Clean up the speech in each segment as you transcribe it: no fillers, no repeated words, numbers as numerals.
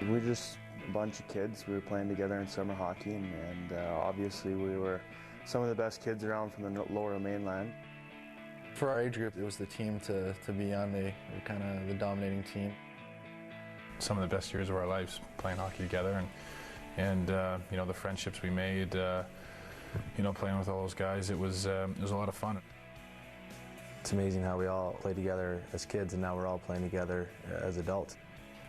We were just a bunch of kids. We were playing together in summer hockey, and obviously we were some of the best kids around from the lower mainland. For our age group, it was the team to be on. They were kind of the dominating team. Some of the best years of our lives playing hockey together, and you know, the friendships we made, you know, playing with all those guys, it was a lot of fun. It's amazing how we all played together as kids, and now we're all playing together as adults.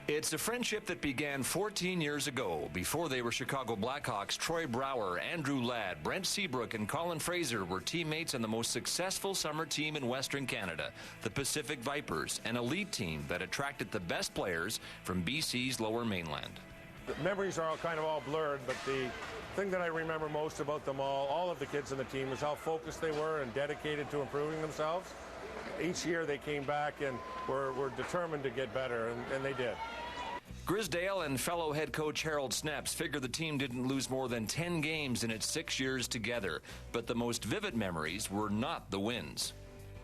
It's a friendship that began 14 years ago. Before they were Chicago Blackhawks, Troy Brouwer, Andrew Ladd, Brent Seabrook, and Colin Fraser were teammates on the most successful summer team in Western Canada, the Pacific Vipers, an elite team that attracted the best players from BC's lower mainland. The memories are all blurred, but the thing that I remember most about them all of the kids on the team, is how focused they were and dedicated to improving themselves. Each year they came back and were determined to get better, and they did. Grisdale and fellow head coach Harold Snaps figure the team didn't lose more than 10 games in its 6 years together, but the most vivid memories were not the wins.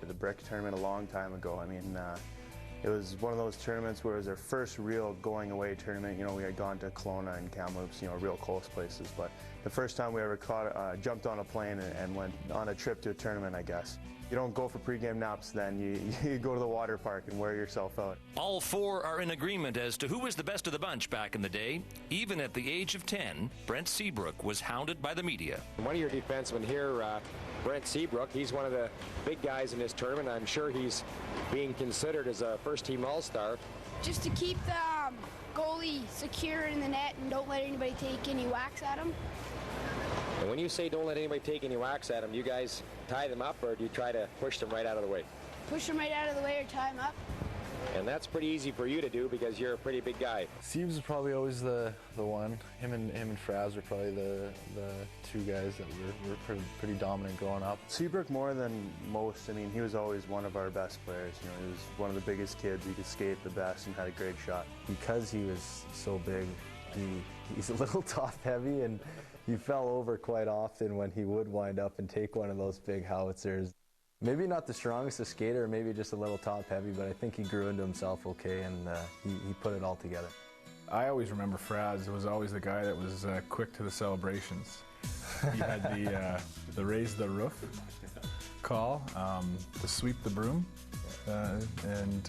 The Brick tournament a long time ago, I mean, it was one of those tournaments where it was our first real going away tournament. You know, we had gone to Kelowna and Kamloops, you know, real close places, but the first time we ever jumped on a plane and went on a trip to a tournament, I guess. You don't go for pregame naps then, you go to the water park and wear yourself out. All four are in agreement as to who was the best of the bunch back in the day. Even at the age of 10, Brent Seabrook was hounded by the media. One of your defensemen here, Brent Seabrook, he's one of the big guys in this tournament. I'm sure he's being considered as a first-team All-Star. Just to keep the goalie secure in the net and don't let anybody take any whacks at him. And when you say don't let anybody take any whacks at him, you guys tie them up, or do you try to push them right out of the way? Push them right out of the way or tie them up. And that's pretty easy for you to do because you're a pretty big guy. Siebes is probably always the one. Him and Fraz are probably the two guys that were pretty dominant growing up. Seabrook more than most. I mean, he was always one of our best players. You know, he was one of the biggest kids. He could skate the best and had a great shot. Because he was so big, he's a little top-heavy, and he fell over quite often when he would wind up and take one of those big howitzers. Maybe not the strongest skater, maybe just a little top-heavy, but I think he grew into himself okay, and he put it all together. I always remember Fraz was always the guy that was quick to the celebrations. He had the raise the roof call, the sweep the broom, and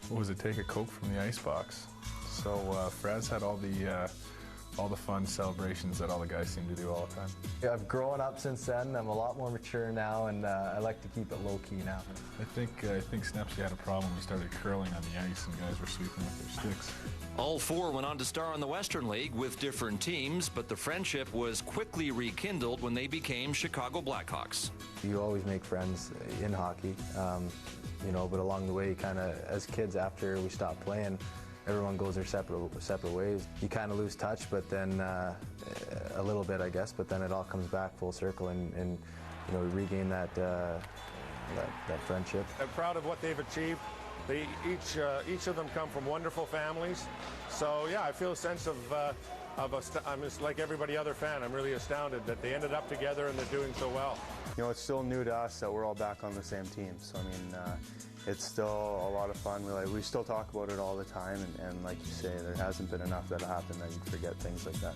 what was it, take a Coke from the icebox. So Fraz had all the fun celebrations that all the guys seem to do all the time. Yeah, I've grown up since then. I'm a lot more mature now, and I like to keep it low-key now. I think Snaps had a problem when he started curling on the ice and guys were sweeping with their sticks. All four went on to star in the Western League with different teams, but the friendship was quickly rekindled when they became Chicago Blackhawks. You always make friends in hockey, you know, but along the way, kind of as kids after we stopped playing, everyone goes their separate ways. You kind of lose touch, but then a little bit, I guess. But then it all comes back full circle, and you know, we regain that friendship. I'm proud of what they've achieved. Each of them come from wonderful families. So yeah, I feel a sense I'm just like everybody other fan. I'm really astounded that they ended up together and they're doing so well. You know, it's still new to us that we're all back on the same team. So I mean, it's still a lot of fun. We still talk about it all the time, and like you say, there hasn't been enough that happened that you forget things like that.